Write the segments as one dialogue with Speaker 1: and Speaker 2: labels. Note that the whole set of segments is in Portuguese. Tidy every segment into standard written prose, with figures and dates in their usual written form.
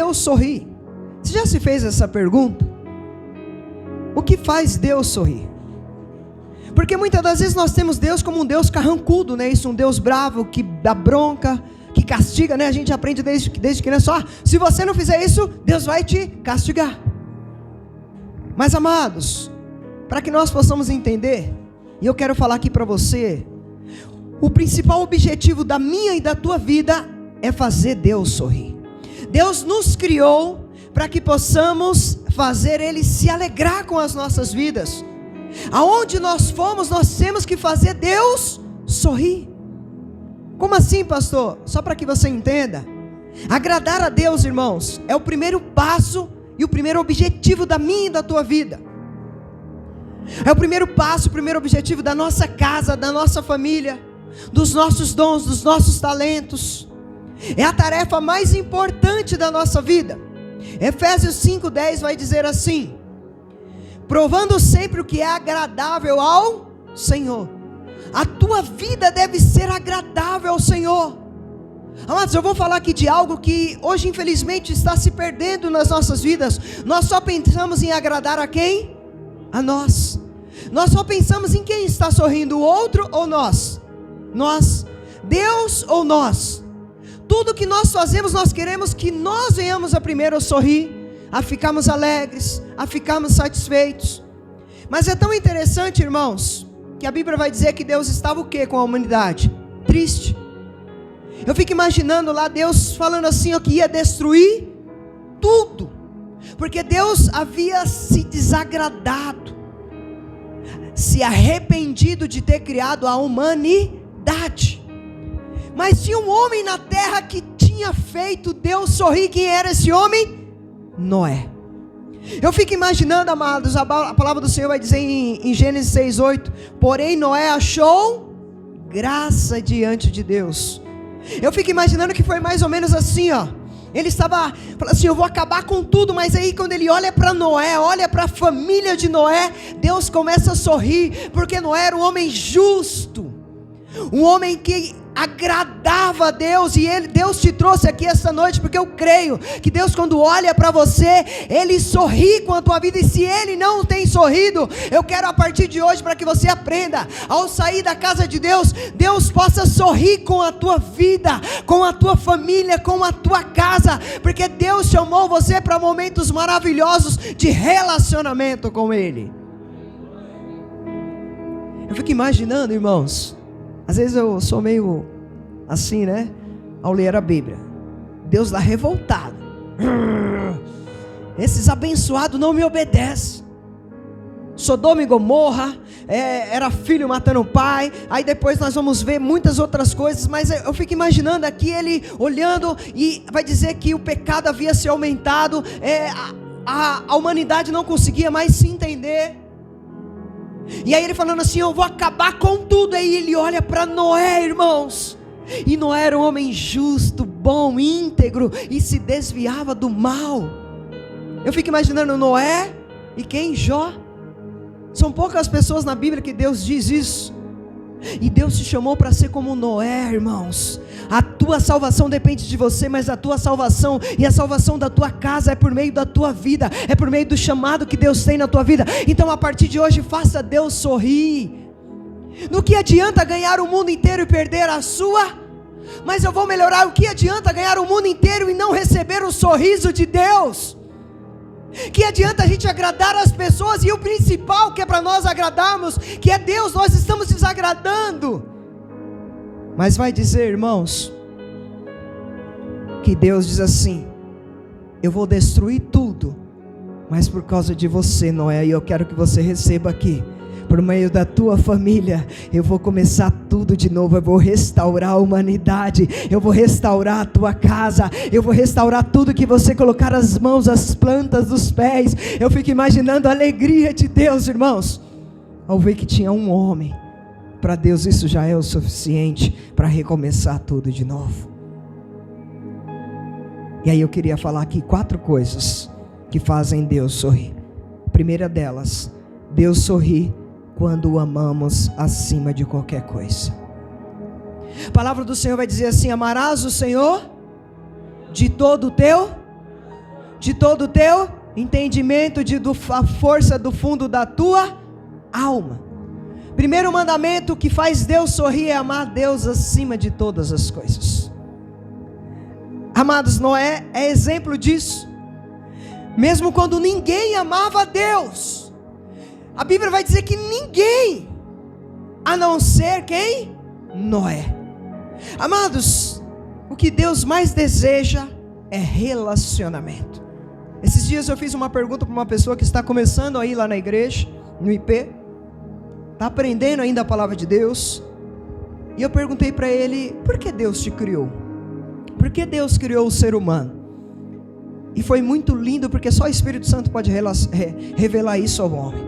Speaker 1: Deus sorrir? Você já se fez essa pergunta? O que faz Deus sorrir? Porque muitas das vezes nós temos Deus como um Deus carrancudo, né? Isso, um Deus bravo, que dá bronca, que castiga, né? A gente aprende desde criança, se você não fizer isso, Deus vai te castigar. Mas amados, para que nós possamos entender, e eu quero falar aqui para você, o principal objetivo da minha e da tua vida é fazer Deus sorrir. Deus nos criou para que possamos fazer Ele se alegrar com as nossas vidas. Aonde nós formos, nós temos que fazer Deus sorrir. Como assim, pastor? Só para que você entenda. Agradar a Deus, irmãos, é o primeiro passo e o primeiro objetivo da minha e da tua vida. É o primeiro passo, o primeiro objetivo da nossa casa, da nossa família, dos nossos dons, dos nossos talentos. É a tarefa mais importante da nossa vida. Efésios 5:10 vai dizer assim: provando sempre o que é agradável ao Senhor. A tua vida deve ser agradável ao Senhor. Amados, eu vou falar aqui de algo que hoje infelizmente está se perdendo nas nossas vidas. Nós só pensamos em agradar a quem? A nós. Nós só pensamos em quem está sorrindo, o outro ou nós? Nós. Deus ou nós? Tudo que nós fazemos, nós queremos que nós venhamos a primeiro a sorrir, a ficarmos alegres, a ficarmos satisfeitos. Mas é tão interessante, irmãos, que a Bíblia vai dizer que Deus estava o quê com a humanidade? Triste. Eu fico imaginando lá Deus falando assim, ó, que ia destruir tudo, porque Deus havia se desagradado, se arrependido de ter criado a humanidade. Mas tinha um homem na terra que tinha feito Deus sorrir. Quem era esse homem? Noé. Eu fico imaginando, amados, a palavra do Senhor vai dizer em Gênesis 6:8, porém Noé achou graça diante de Deus. Eu fico imaginando que foi mais ou menos assim, ó. Ele estava falando assim, eu vou acabar com tudo, mas aí quando ele olha para Noé, olha para a família de Noé, Deus começa a sorrir, porque Noé era um homem justo, um homem que agradava a Deus. E Deus te trouxe aqui essa noite, porque eu creio que Deus, quando olha para você, Ele sorri com a tua vida. E se Ele não tem sorrido, eu quero a partir de hoje, para que você aprenda, ao sair da casa de Deus, Deus possa sorrir com a tua vida, com a tua família, com a tua casa, porque Deus chamou você para momentos maravilhosos de relacionamento com Ele. Eu fico imaginando, irmãos, às vezes eu sou meio assim, né? Ao ler a Bíblia, Deus lá revoltado, esses abençoados não me obedecem. Sodoma e Gomorra, era filho matando o pai. Aí depois nós vamos ver muitas outras coisas, mas eu fico imaginando aqui ele olhando, e vai dizer que o pecado havia se aumentado, a humanidade não conseguia mais se entender. E aí ele falando assim, eu vou acabar com tudo. Aí ele olha para Noé, irmãos, e Noé era um homem justo, bom, íntegro, e se desviava do mal. Eu fico imaginando Noé e quem? Jó. São poucas pessoas na Bíblia que Deus diz isso. E Deus te chamou para ser como Noé, irmãos. A tua salvação depende de você, mas a tua salvação e a salvação da tua casa é por meio da tua vida, é por meio do chamado que Deus tem na tua vida. Então a partir de hoje, faça Deus sorrir. No que adianta ganhar o mundo inteiro e perder a sua? Mas eu vou melhorar. O que adianta ganhar o mundo inteiro e não receber o sorriso de Deus? Que adianta a gente agradar as pessoas e o principal que é para nós agradarmos, que é Deus, nós estamos desagradando? Mas vai dizer, irmãos, que Deus diz assim, eu vou destruir tudo, mas por causa de você, Noé, e eu quero que você receba aqui, por meio da tua família, eu vou começar tudo de novo. Eu vou restaurar a humanidade, eu vou restaurar a tua casa, eu vou restaurar tudo que você colocar as mãos, as plantas dos pés. Eu fico imaginando a alegria de Deus, irmãos, ao ver que tinha um homem. Para Deus isso já é o suficiente para recomeçar tudo de novo. E aí eu queria falar aqui 4 coisas que fazem Deus sorrir. A primeira delas, Deus sorri quando o amamos acima de qualquer coisa. A palavra do Senhor vai dizer assim, amarás o Senhor de todo o teu de todo o teu entendimento, a força do fundo da tua alma. Primeiro mandamento que faz Deus sorrir é amar Deus acima de todas as coisas. Amados, Noé é exemplo disso. Mesmo quando ninguém amava a Deus, a Bíblia vai dizer que ninguém, a não ser quem? Noé. Amados, o que Deus mais deseja é relacionamento. Esses dias eu fiz uma pergunta para uma pessoa que está começando aí lá na igreja, no IP, está aprendendo ainda a palavra de Deus, e eu perguntei para ele: por que Deus te criou? Por que Deus criou o ser humano? E foi muito lindo, porque só o Espírito Santo pode revelar isso ao homem.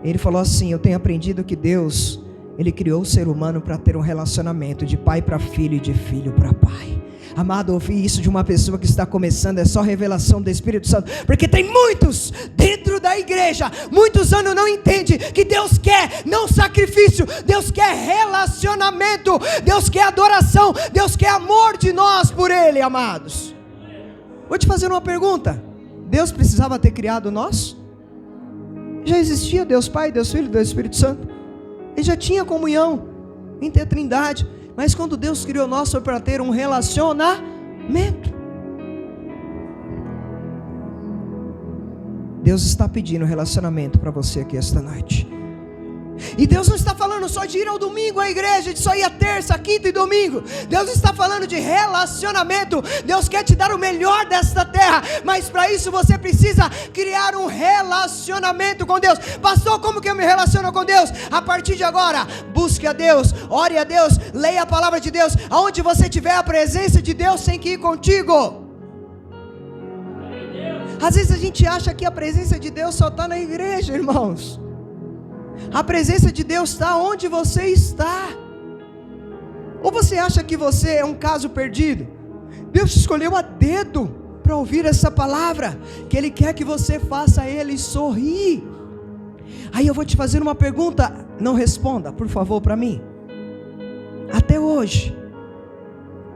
Speaker 1: Ele falou assim: eu tenho aprendido que Deus, Ele criou o ser humano para ter um relacionamento de pai para filho e de filho para pai. Amado, ouvir isso de uma pessoa que está começando é só revelação do Espírito Santo, porque tem muitos dentro da igreja, muitos anos não entendem que Deus quer não sacrifício, Deus quer relacionamento, Deus quer adoração, Deus quer amor de nós por Ele, amados. Vou te fazer uma pergunta: Deus precisava ter criado nós? Já existia Deus Pai, Deus Filho, Deus Espírito Santo. Ele já tinha comunhão entre a Trindade. Mas quando Deus criou nós, foi para ter um relacionamento. Deus está pedindo relacionamento para você aqui esta noite. E Deus não está falando só de ir ao domingo à igreja, de só ir à terça, quinta e domingo. Deus está falando de relacionamento. Deus quer te dar o melhor desta terra, mas para isso você precisa criar um relacionamento com Deus. Pastor, como que eu me relaciono com Deus? A partir de agora, busque a Deus, ore a Deus, leia a palavra de Deus. Aonde você tiver a presença de Deus, tem que ir contigo. Às vezes a gente acha que a presença de Deus só está na igreja, irmãos. A presença de Deus está onde você está. Ou você acha que você é um caso perdido? Deus te escolheu a dedo para ouvir essa palavra, que Ele quer que você faça Ele sorrir. Aí eu vou te fazer uma pergunta, não responda, por favor, para mim. Até hoje,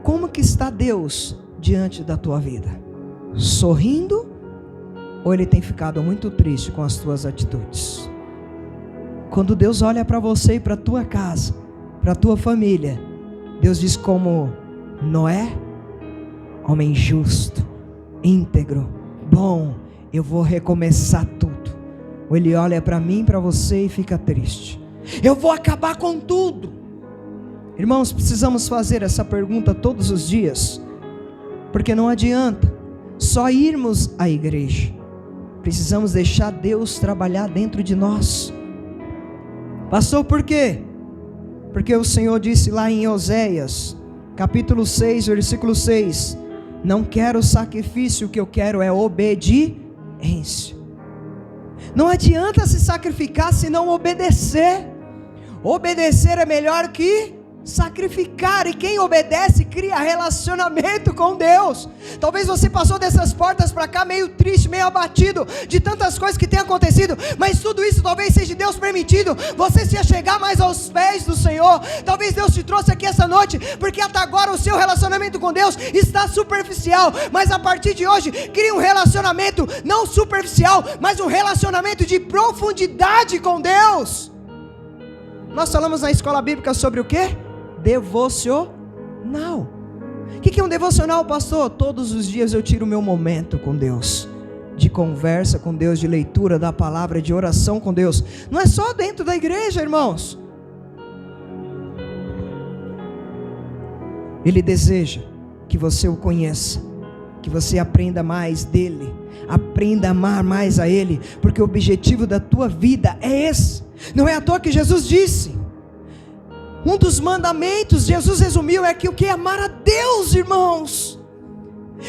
Speaker 1: como que está Deus diante da tua vida? Sorrindo? Ou Ele tem ficado muito triste com as tuas atitudes? Quando Deus olha para você e para a tua casa, para a tua família, Deus diz como Noé: homem justo, íntegro, bom, eu vou recomeçar tudo. Ou Ele olha para mim e para você e fica triste: eu vou acabar com tudo. Irmãos, precisamos fazer essa pergunta todos os dias, porque não adianta só irmos à igreja, precisamos deixar Deus trabalhar dentro de nós. Pastor, por quê? Porque o Senhor disse lá em Oséias, capítulo 6, versículo 6: não quero sacrifício, o que eu quero é obediência. Não adianta se sacrificar se não obedecer. Obedecer é melhor que sacrificar, e quem obedece cria relacionamento com Deus. Talvez você passou dessas portas para cá meio triste, meio abatido de tantas coisas que tem acontecido, mas tudo isso talvez seja Deus permitido, você se achegar mais aos pés do Senhor. Talvez Deus te trouxe aqui essa noite porque até agora o seu relacionamento com Deus está superficial, mas a partir de hoje crie um relacionamento não superficial, mas um relacionamento de profundidade com Deus. Nós falamos na escola bíblica sobre o quê? Devocional. O que é um devocional, pastor? Todos os dias eu tiro o meu momento com Deus, de conversa com Deus, de leitura da palavra, de oração com Deus. Não é só dentro da igreja, irmãos. Ele deseja que você o conheça, que você aprenda mais dele, aprenda a amar mais a Ele, porque o objetivo da tua vida é esse. Não é à toa que Jesus disse, um dos mandamentos, Jesus resumiu, é que o que é amar a Deus, irmãos.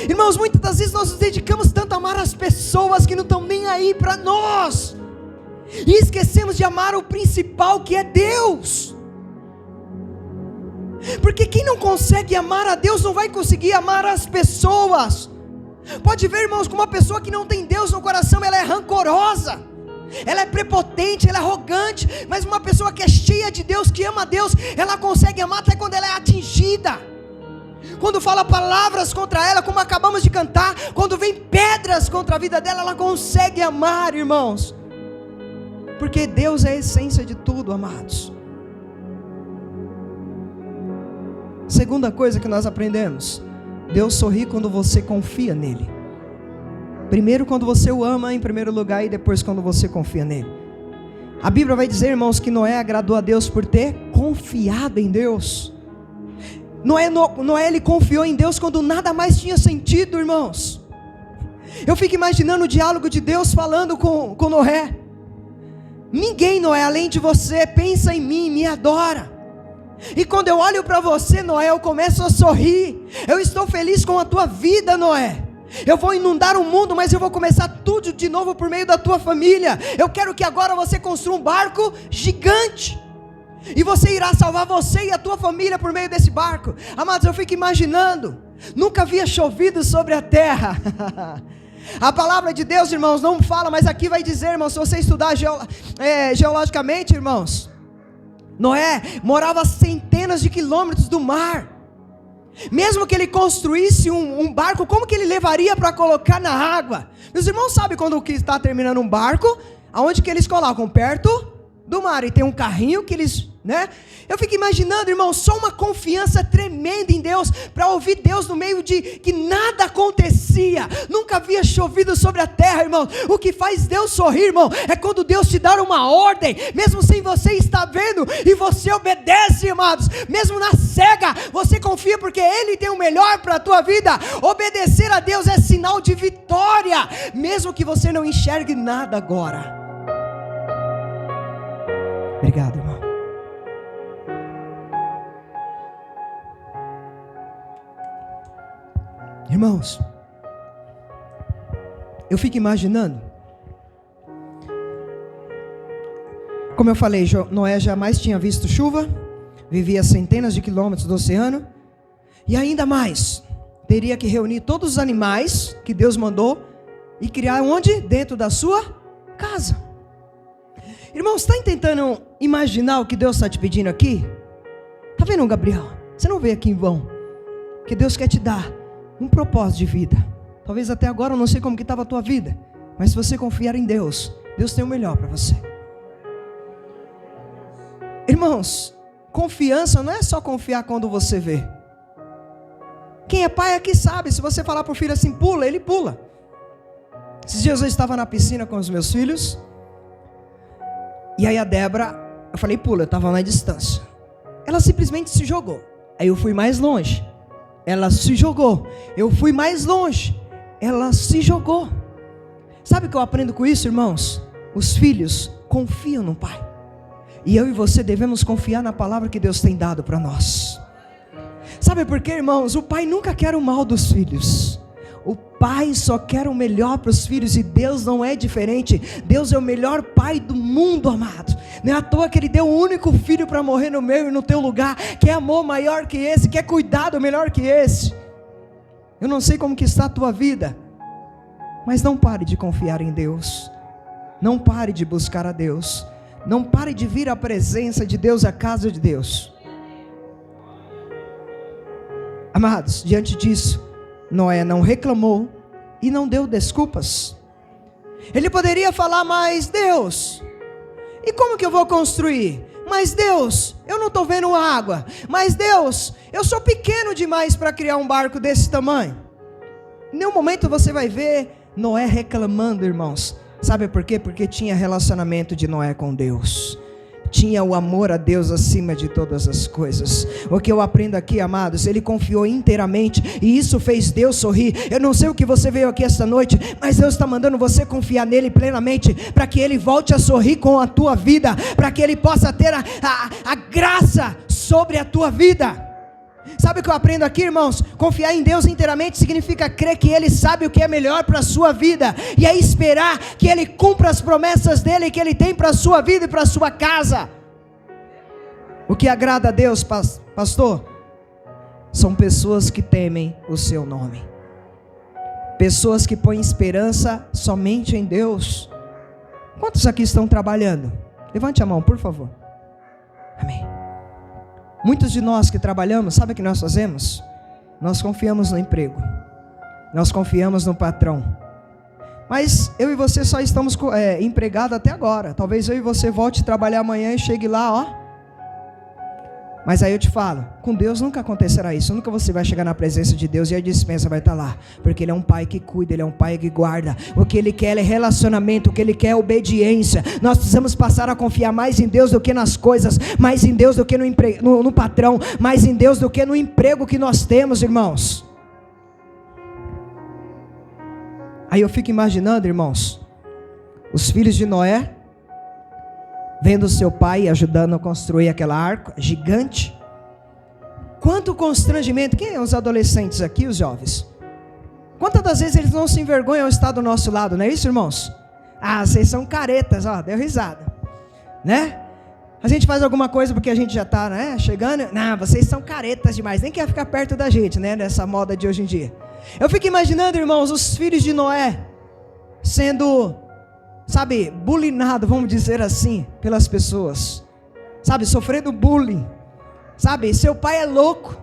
Speaker 1: Irmãos, muitas das vezes nós nos dedicamos tanto a amar as pessoas que não estão nem aí para nós, e esquecemos de amar o principal, que é Deus. Porque quem não consegue amar a Deus não vai conseguir amar as pessoas. Pode ver, irmãos, como uma pessoa que não tem Deus no coração, ela é rancorosa, ela é prepotente, ela é arrogante. Mas uma pessoa que é cheia de Deus, que ama a Deus, ela consegue amar até quando ela é atingida. quando fala palavras contra ela, como acabamos de cantar, quando vem pedras contra a vida dela, ela consegue amar, irmãos. Porque Deus é a essência de tudo, amados. Segunda coisa que nós aprendemos: Deus sorri quando você confia nele. Primeiro quando você o ama em primeiro lugar, e depois quando você confia nele. A Bíblia vai dizer, irmãos, que Noé agradou a Deus por ter confiado em Deus. Noé ele confiou em Deus quando nada mais tinha sentido, irmãos. Eu fico imaginando o diálogo de Deus falando com Noé. Ninguém, Noé, além de você, pensa em mim, me adora. E quando eu olho para você, Noé, eu começo a sorrir. Eu estou feliz com a tua vida, Noé. Eu vou inundar o mundo, mas eu vou começar tudo de novo por meio da tua família. Eu quero que agora você construa um barco gigante, e você irá salvar você e a tua família por meio desse barco. Amados, eu fico imaginando, nunca havia chovido sobre a terra. A palavra de Deus, irmãos, não fala, mas aqui vai dizer, irmãos, se você estudar geologicamente, irmãos, Noé morava a centenas de quilômetros do mar. Mesmo que ele construísse um barco, como que ele levaria para colocar na água? Meus irmãos sabem quando que está terminando um barco, aonde que eles colocam? Perto do mar, e tem um carrinho que eles, né? Eu fico imaginando, irmão, só uma confiança tremenda em Deus, para ouvir Deus no meio de que nada acontecia, nunca havia chovido sobre a terra, irmão. O que faz Deus sorrir, irmão, é quando Deus te dá uma ordem, mesmo sem você estar vendo, e você obedece, amados. Mesmo na cega, você confia, porque Ele tem o melhor para a tua vida. Obedecer a Deus é sinal de vitória, mesmo que você não enxergue nada agora. Obrigado, irmão. Irmãos, eu fico imaginando, como eu falei, Noé jamais tinha visto chuva, vivia a centenas de quilômetros do oceano, e ainda mais, teria que reunir todos os animais que Deus mandou, e criar onde? Dentro da sua casa. Irmãos, está tentando imaginar o que Deus está te pedindo aqui? Está vendo, Gabriel? Você não veio aqui em vão, que Deus quer te dar um propósito de vida. Talvez até agora eu não sei como que estava a tua vida, mas se você confiar em Deus, Deus tem o melhor para você. Irmãos, confiança não é só confiar quando você vê. Quem é pai aqui sabe, se você falar para o filho assim, pula, ele pula. Esses dias eu estava na piscina com os meus filhos, e aí a Débora, eu falei pula, eu estava na distância. Ela simplesmente se jogou. Aí eu fui mais longe. Ela se jogou. Eu fui mais longe. Ela se jogou. Sabe o que eu aprendo com isso, irmãos? Os filhos confiam no pai. E eu e você devemos confiar na palavra que Deus tem dado para nós. Sabe por quê, irmãos? O pai nunca quer o mal dos filhos. O pai só quer o melhor para os filhos, e Deus não é diferente. Deus é o melhor pai do mundo, amado. Não é à toa que Ele deu o único filho para morrer no meu e no teu lugar. Quer amor maior que esse? Quer cuidado melhor que esse? Eu não sei como que está a tua vida, mas não pare de confiar em Deus. Não pare de buscar a Deus. Não pare de vir à presença de Deus, à casa de Deus. Amados, diante disso, Noé não reclamou e não deu desculpas. Ele poderia falar, mas Deus, e como que eu vou construir? Mas Deus, eu não estou vendo água. Mas Deus, eu sou pequeno demais para criar um barco desse tamanho. Em nenhum momento você vai ver Noé reclamando, irmãos. Sabe por quê? Porque tinha relacionamento de Noé com Deus. Tinha o amor a Deus acima de todas as coisas. O que eu aprendo aqui, amados, ele confiou inteiramente, e isso fez Deus sorrir. Eu não sei o que você veio aqui esta noite, mas Deus está mandando você confiar nele plenamente, para que ele volte a sorrir com a tua vida, para que ele possa ter a graça sobre a tua vida. Sabe o que eu aprendo aqui, irmãos? Confiar em Deus inteiramente significa crer que Ele sabe o que é melhor para a sua vida, e é esperar que Ele cumpra as promessas dEle, que Ele tem para a sua vida e para a sua casa. O que agrada a Deus, pastor? São pessoas que temem o seu nome, pessoas que põem esperança somente em Deus. Quantos aqui estão trabalhando? Levante a mão, por favor. Amém. Muitos de nós que trabalhamos, sabe o que nós fazemos? nós confiamos no emprego, nós confiamos no patrão, mas eu e você só estamos empregados até agora. Talvez eu e você volte a trabalhar amanhã e chegue lá, ó. Mas aí eu te falo, com Deus nunca acontecerá isso. Nunca você vai chegar na presença de Deus e a dispensa vai estar lá. Porque Ele é um Pai que cuida, Ele é um Pai que guarda. O que Ele quer é relacionamento, o que Ele quer é obediência. Nós precisamos passar a confiar mais em Deus do que nas coisas, mais em Deus do que no patrão, mais em Deus do que no emprego que nós temos, irmãos. Aí eu fico imaginando, irmãos, os filhos de Noé, vendo seu pai ajudando a construir aquela arca gigante. Quanto constrangimento. Quem é os adolescentes aqui, os jovens? Quantas das vezes eles não se envergonham ao estar do nosso lado, não é isso, irmãos? Ah, vocês são caretas, ó, deu risada, né? A gente faz alguma coisa porque a gente já está, né, chegando. Não, vocês são caretas demais, nem quer ficar perto da gente, né, nessa moda de hoje em dia. Eu fico imaginando, irmãos, os filhos de Noé sendo, sabe, bulinado, vamos dizer assim, pelas pessoas, sabe, sofrendo bullying, sabe, seu pai é louco,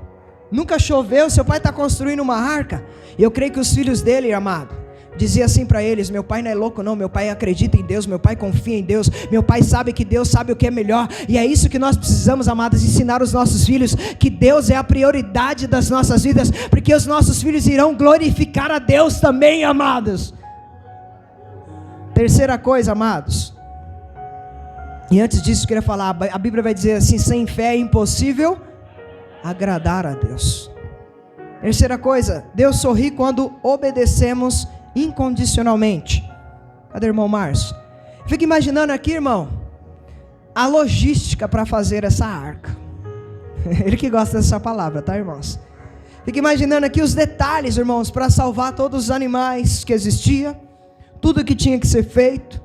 Speaker 1: nunca choveu, seu pai está construindo uma arca, e eu creio que os filhos dele, amado, dizia assim para eles: meu pai não é louco não, meu pai acredita em Deus, meu pai confia em Deus, meu pai sabe que Deus sabe o que é melhor, e é isso que nós precisamos, amados, ensinar os nossos filhos, que Deus é a prioridade das nossas vidas, porque os nossos filhos irão glorificar a Deus também, amados. Terceira coisa, amados, e antes disso eu queria falar, a Bíblia vai dizer assim: sem fé é impossível agradar a Deus. Terceira coisa, Deus sorri quando obedecemos incondicionalmente. Cadê o irmão Márcio? Fica imaginando aqui, irmão, a logística para fazer essa arca. Ele que gosta dessa palavra, tá, irmãos? Fica imaginando aqui os detalhes, irmãos, para salvar todos os animais que existiam, tudo que tinha que ser feito.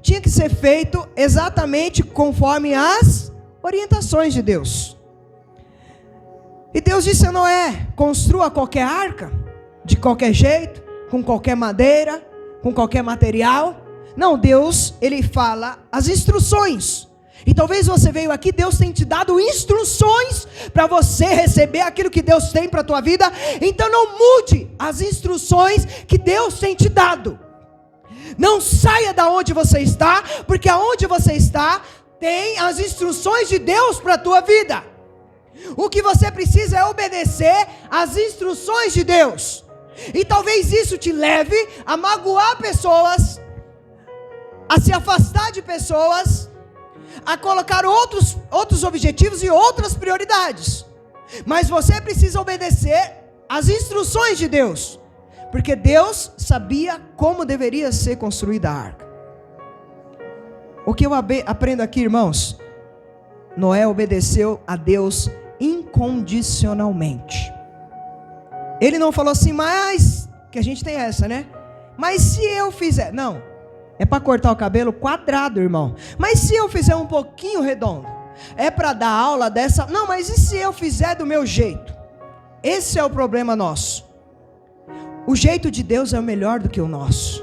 Speaker 1: Tinha que ser feito exatamente conforme as orientações de Deus. E Deus disse a Noé: construa qualquer arca, de qualquer jeito, com qualquer madeira, com qualquer material. Não, Deus, Ele fala as instruções. E talvez você veio aqui, Deus tem te dado instruções para você receber aquilo que Deus tem para a tua vida. Então não mude as instruções que Deus tem te dado. Não saia da onde você está, porque aonde você está tem as instruções de Deus para a tua vida. O que você precisa é obedecer às instruções de Deus. E talvez isso te leve a magoar pessoas, a se afastar de pessoas, a colocar outros objetivos e outras prioridades. Mas você precisa obedecer às instruções de Deus, porque Deus sabia como deveria ser construída a arca. O que eu aprendo aqui, irmãos? Noé obedeceu a Deus incondicionalmente. Ele não falou assim: mas, que a gente tem essa, né? Mas se eu fizer, não, é para cortar o cabelo quadrado, irmão. Mas se eu fizer um pouquinho redondo, é para dar aula dessa, não, mas e se eu fizer do meu jeito? Esse é o problema nosso. O jeito de Deus é o melhor do que o nosso,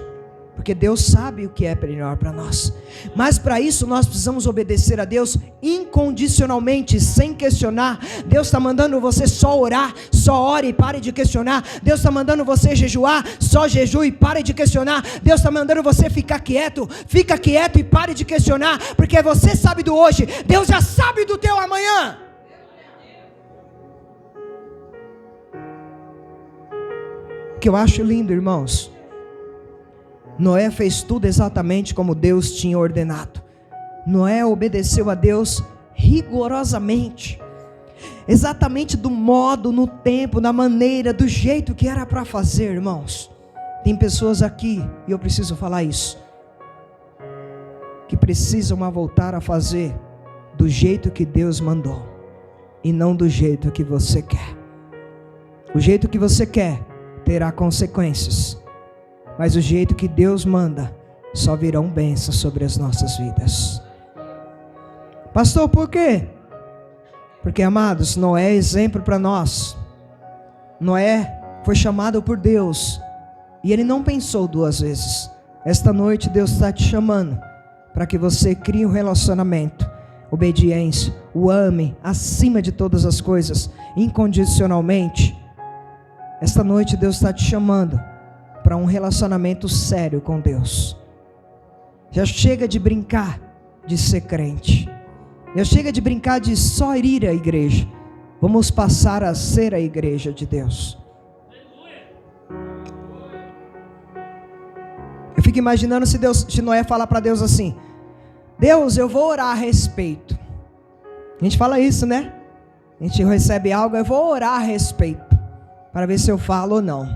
Speaker 1: porque Deus sabe o que é melhor para nós. Mas para isso nós precisamos obedecer a Deus incondicionalmente, sem questionar. Deus está mandando você só orar, só ore e pare de questionar. Deus está mandando você jejuar, só jejue e pare de questionar. Deus está mandando você fica quieto e pare de questionar, porque você sabe do hoje, Deus já sabe do teu amanhã. O que eu acho lindo, irmãos, Noé fez tudo exatamente como Deus tinha ordenado. Noé obedeceu a Deus rigorosamente, exatamente do modo, no tempo, na maneira, do jeito que era para fazer, irmãos. Tem pessoas aqui, e eu preciso falar isso, que precisam voltar a fazer do jeito que Deus mandou, e não do jeito que você quer. O jeito que você quer terá consequências, mas o jeito que Deus manda, só virão bênçãos sobre as nossas vidas. Pastor, por quê? Porque, amados, Noé é exemplo para nós. Noé foi chamado por Deus, e ele não pensou duas vezes. Esta noite Deus está te chamando, para que você crie um relacionamento, obediência, o ame acima de todas as coisas, incondicionalmente. Esta noite Deus está te chamando para um relacionamento sério com Deus. Já chega de brincar de ser crente. Já chega de brincar de só ir à igreja. Vamos passar a ser a igreja de Deus. Eu fico imaginando se Noé falar para Deus assim: Deus, eu vou orar a respeito. A gente fala isso, né? A gente recebe algo, eu vou orar a respeito, para ver se eu falo ou não.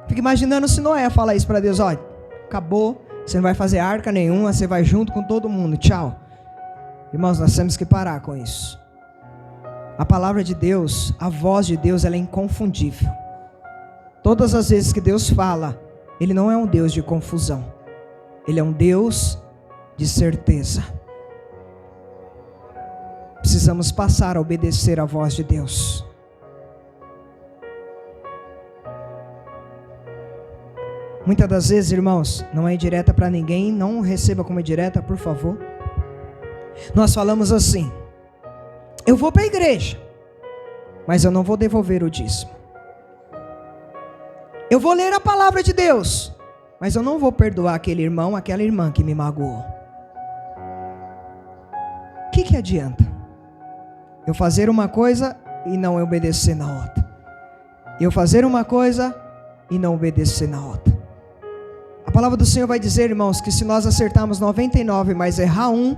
Speaker 1: Fico imaginando se Noé falar isso para Deus: olha, acabou, você não vai fazer arca nenhuma, você vai junto com todo mundo, tchau. Irmãos, nós temos que parar com isso. A palavra de Deus, a voz de Deus, ela é inconfundível. Todas as vezes que Deus fala, Ele não é um Deus de confusão. Ele é um Deus de certeza. Precisamos passar a obedecer a voz de Deus. Muitas das vezes, irmãos, não é indireta para ninguém, não receba como indireta, por favor. Nós falamos assim: eu vou para a igreja, mas eu não vou devolver o dízimo. Eu vou ler a palavra de Deus, mas eu não vou perdoar aquele irmão, aquela irmã que me magoou. O que adianta eu fazer uma coisa e não obedecer na outra? Eu fazer uma coisa e não obedecer na outra. A palavra do Senhor vai dizer, irmãos, que se nós acertarmos 99, mas errar um,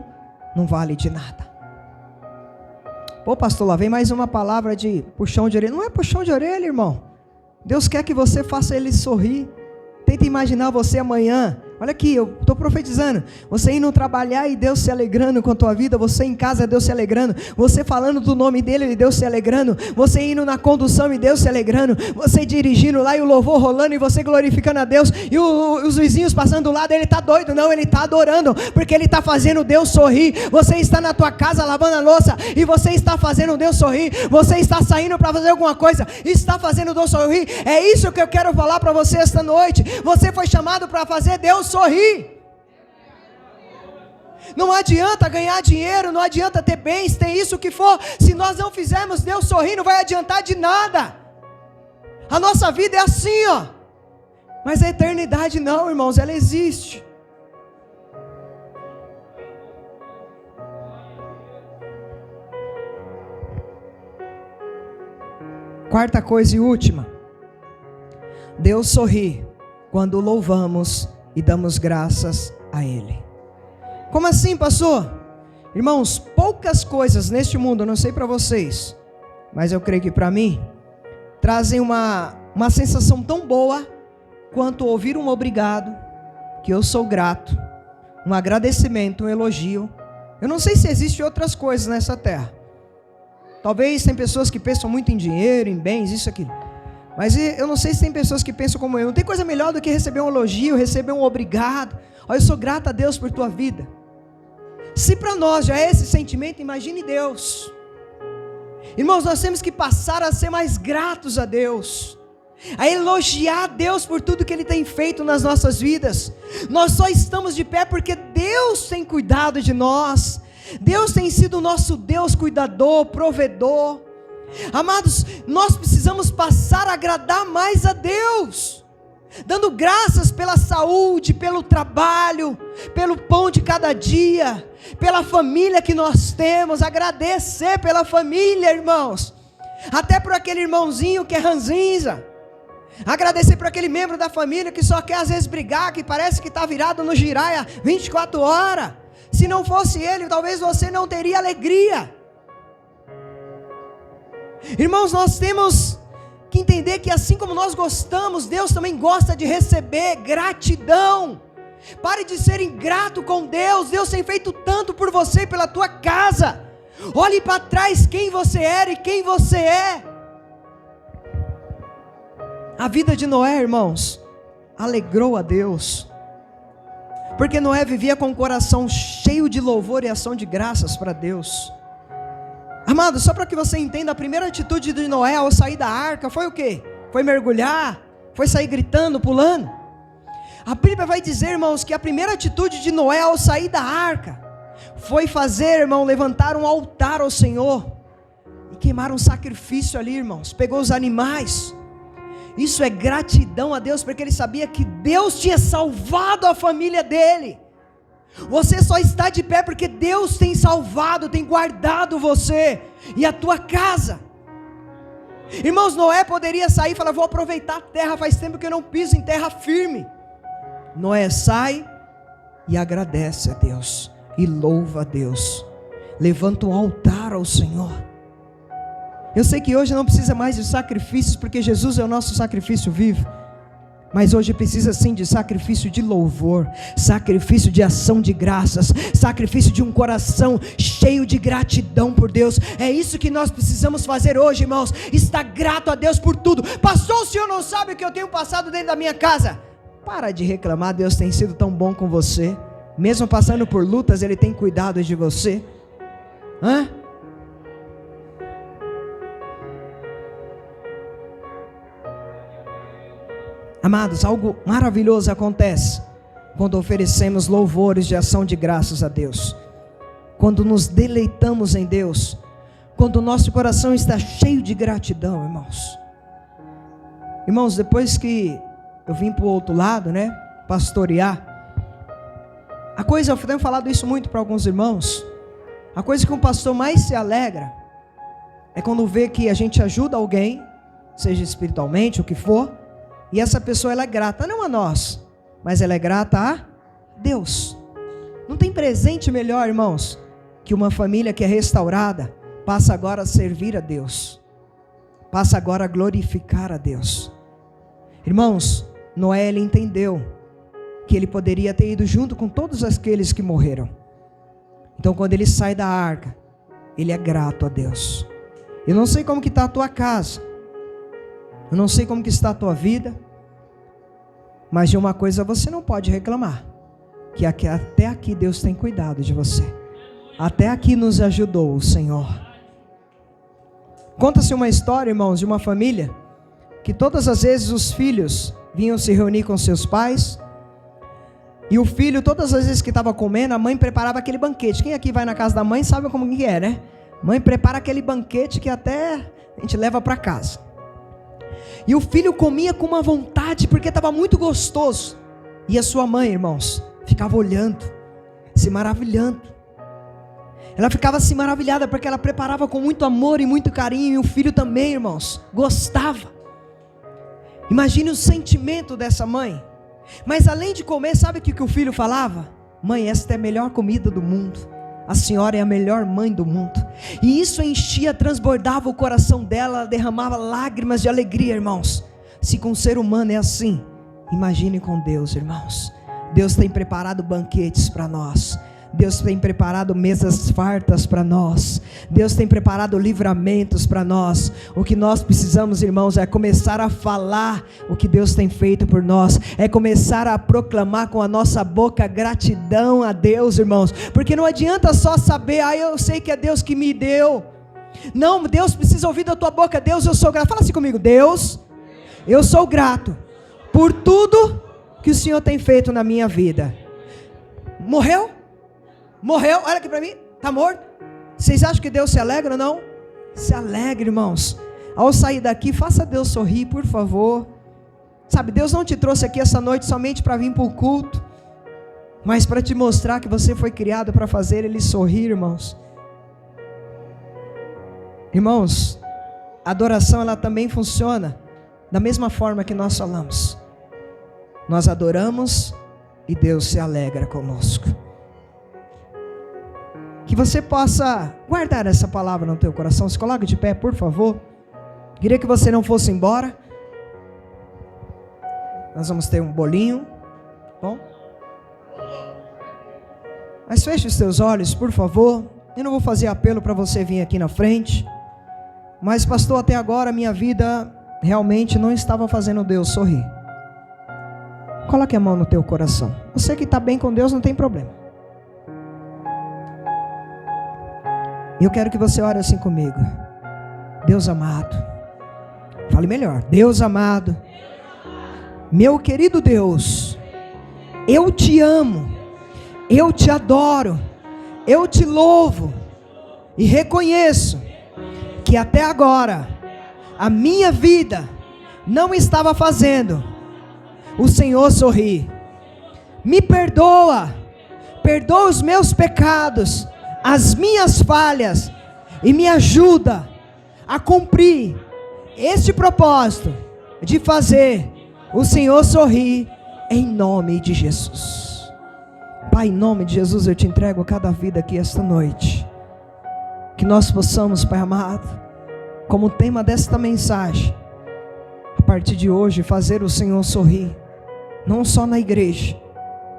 Speaker 1: não vale de nada. Pô, pastor, lá vem mais uma palavra de puxão de orelha. Não é puxão de orelha, irmão. Deus quer que você faça Ele sorrir. Tenta imaginar você amanhã. Olha aqui, eu estou profetizando. Você indo trabalhar e Deus se alegrando com a tua vida. Você em casa, Deus se alegrando. Você falando do nome dEle e Deus se alegrando. Você indo na condução e Deus se alegrando. Você dirigindo lá e o louvor rolando e você glorificando a Deus. E os vizinhos passando do lado, ele está doido. Não, ele está adorando, porque ele está fazendo Deus sorrir. Você está na tua casa lavando a louça e você está fazendo Deus sorrir. Você está saindo para fazer alguma coisa e está fazendo Deus sorrir. É isso que eu quero falar para você esta noite. Você foi chamado para fazer Deus sorrir. Não adianta ganhar dinheiro, não adianta ter bens, tem isso que for. Se nós não fizermos Deus sorrir, não vai adiantar de nada. A nossa vida é assim, ó. Mas a eternidade não, irmãos, ela existe. Quarta coisa e última: Deus sorri quando louvamos e damos graças a Ele. Como assim, pastor? Irmãos, poucas coisas neste mundo, eu não sei para vocês, mas eu creio que para mim, trazem uma sensação tão boa quanto ouvir um obrigado, que eu sou grato, um agradecimento, um elogio. Eu não sei se existem outras coisas nessa terra. Talvez tem pessoas que pensam muito em dinheiro, em bens, isso, aquilo. Mas eu não sei se tem pessoas que pensam como eu. Não tem coisa melhor do que receber um elogio, receber um obrigado. Olha, eu sou grato a Deus por tua vida. Se para nós já é esse sentimento, imagine Deus. Irmãos, nós temos que passar a ser mais gratos a Deus, a elogiar a Deus por tudo que Ele tem feito nas nossas vidas. Nós só estamos de pé porque Deus tem cuidado de nós. Deus tem sido o nosso Deus cuidador, provedor. Amados, nós precisamos passar a agradar mais a Deus, dando graças pela saúde, pelo trabalho, pelo pão de cada dia, pela família que nós temos. Agradecer pela família, irmãos, até por aquele irmãozinho que é ranzinza. Agradecer por aquele membro da família que só quer às vezes brigar, que parece que está virado no giraia 24 horas. Se não fosse ele, talvez você não teria alegria. Irmãos, nós temos que entender que assim como nós gostamos, Deus também gosta de receber gratidão. Pare de ser ingrato com Deus. Deus tem feito tanto por você e pela tua casa. Olhe para trás quem você era e quem você é. A vida de Noé, irmãos, alegrou a Deus, porque Noé vivia com o coração cheio de louvor e ação de graças para Deus. Amado, só para que você entenda, a primeira atitude de Noé ao sair da arca foi o quê? Foi mergulhar? Foi sair gritando, pulando? A Bíblia vai dizer, irmãos, que a primeira atitude de Noé ao sair da arca foi fazer, irmão, levantar um altar ao Senhor e queimar um sacrifício ali, irmãos. Pegou os animais. Isso é gratidão a Deus, porque ele sabia que Deus tinha salvado a família dele. Você só está de pé porque Deus tem salvado, tem guardado você e a tua casa. Irmãos, Noé poderia sair e falar: vou aproveitar a terra, faz tempo que eu não piso em terra firme. Noé sai e agradece a Deus e louva a Deus, levanta um altar ao Senhor. Eu sei que hoje não precisa mais de sacrifícios, porque Jesus é o nosso sacrifício vivo. Mas hoje precisa sim de sacrifício de louvor, sacrifício de ação de graças, sacrifício de um coração cheio de gratidão por Deus. É isso que nós precisamos fazer hoje, irmãos. Estar grato a Deus por tudo. Pastor, o senhor não sabe o que eu tenho passado dentro da minha casa? Para de reclamar, Deus tem sido tão bom com você. Mesmo passando por lutas, Ele tem cuidado de você. Amados, algo maravilhoso acontece quando oferecemos louvores de ação de graças a Deus, quando nos deleitamos em Deus, quando o nosso coração está cheio de gratidão, irmãos. Irmãos, depois que eu vim para o outro lado, pastorear, a coisa, eu tenho falado isso muito para alguns irmãos, a coisa que um pastor mais se alegra é quando vê que a gente ajuda alguém, seja espiritualmente, o que for, e essa pessoa ela é grata, não a nós, mas ela é grata a Deus. Não tem presente melhor, irmãos, que uma família que é restaurada, passa agora a servir a Deus, passa agora a glorificar a Deus. Irmãos, Noé, ele entendeu que ele poderia ter ido junto com todos aqueles que morreram. Então quando ele sai da arca, ele é grato a Deus. Eu não sei como que está a tua casa, eu não sei como que está a tua vida, mas de uma coisa você não pode reclamar, que até aqui Deus tem cuidado de você, até aqui nos ajudou o Senhor. Conta-se uma história, irmãos, de uma família, que todas as vezes os filhos vinham se reunir com seus pais, e o filho, todas as vezes que estava comendo, a mãe preparava aquele banquete. Quem aqui vai na casa da mãe sabe como que é, né? Mãe prepara aquele banquete que até a gente leva para casa. E o filho comia com uma vontade, porque estava muito gostoso. E a sua mãe, irmãos, ficava olhando, se maravilhando. Ela ficava se maravilhada, porque ela preparava com muito amor e muito carinho. E o filho também, irmãos, gostava. Imagine o sentimento dessa mãe. Mas além de comer, sabe o que o filho falava? Mãe, esta é a melhor comida do mundo. A senhora é a melhor mãe do mundo. E isso enchia, transbordava o coração dela, derramava lágrimas de alegria, irmãos. Se com o ser humano é assim, imagine com Deus, irmãos. Deus tem preparado banquetes para nós. Deus tem preparado mesas fartas para nós. Deus tem preparado livramentos para nós. O que nós precisamos, irmãos, é começar a falar o que Deus tem feito por nós. É começar a proclamar com a nossa boca gratidão a Deus, irmãos. Porque não adianta só saber, eu sei que é Deus que me deu. Não, Deus precisa ouvir da tua boca: Deus, eu sou grato. Fala assim comigo: Deus, eu sou grato por tudo que o Senhor tem feito na minha vida. Morreu? Morreu, olha aqui para mim, está morto. Vocês acham que Deus se alegra ou não? Se alegra, irmãos. Ao sair daqui, faça Deus sorrir, por favor. Sabe, Deus não te trouxe aqui essa noite somente para vir para o culto, mas para te mostrar que você foi criado para fazer Ele sorrir, irmãos. Irmãos, a adoração ela também funciona da mesma forma que nós falamos. Nós adoramos e Deus se alegra conosco. Que você possa guardar essa palavra no teu coração. Se coloque de pé, por favor. Queria que você não fosse embora. Nós vamos ter um bolinho. Bom? Mas feche os teus olhos, por favor. Eu não vou fazer apelo para você vir aqui na frente. Mas, pastor, até agora a minha vida realmente não estava fazendo Deus sorrir. Coloque a mão no teu coração. Você que está bem com Deus, não tem problema. Eu quero que você ore assim comigo. Deus amado, fale melhor. Deus amado, meu querido Deus, eu te amo, eu te adoro, eu te louvo e reconheço que até agora a minha vida não estava fazendo o Senhor sorrir. Me perdoa, perdoa os meus pecados, as minhas falhas, e me ajuda a cumprir este propósito de fazer o Senhor sorrir, em nome de Jesus. Pai, em nome de Jesus eu te entrego cada vida aqui esta noite. Que nós possamos, Pai amado, como tema desta mensagem, a partir de hoje fazer o Senhor sorrir, não só na igreja,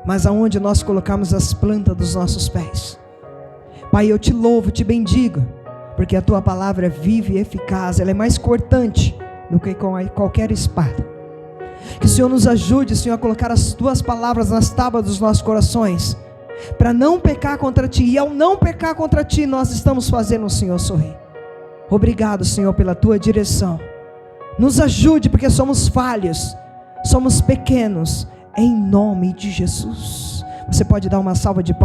Speaker 1: mas aonde nós colocamos as plantas dos nossos pés. Pai, eu te louvo, te bendigo, porque a tua palavra é viva e eficaz, ela é mais cortante do que qualquer espada. Que o Senhor nos ajude, Senhor, a colocar as tuas palavras nas tábuas dos nossos corações, para não pecar contra ti, e ao não pecar contra ti, nós estamos fazendo o Senhor sorrir. Obrigado, Senhor, pela tua direção. Nos ajude, porque somos falhos, somos pequenos, em nome de Jesus. Você pode dar uma salva de palmas.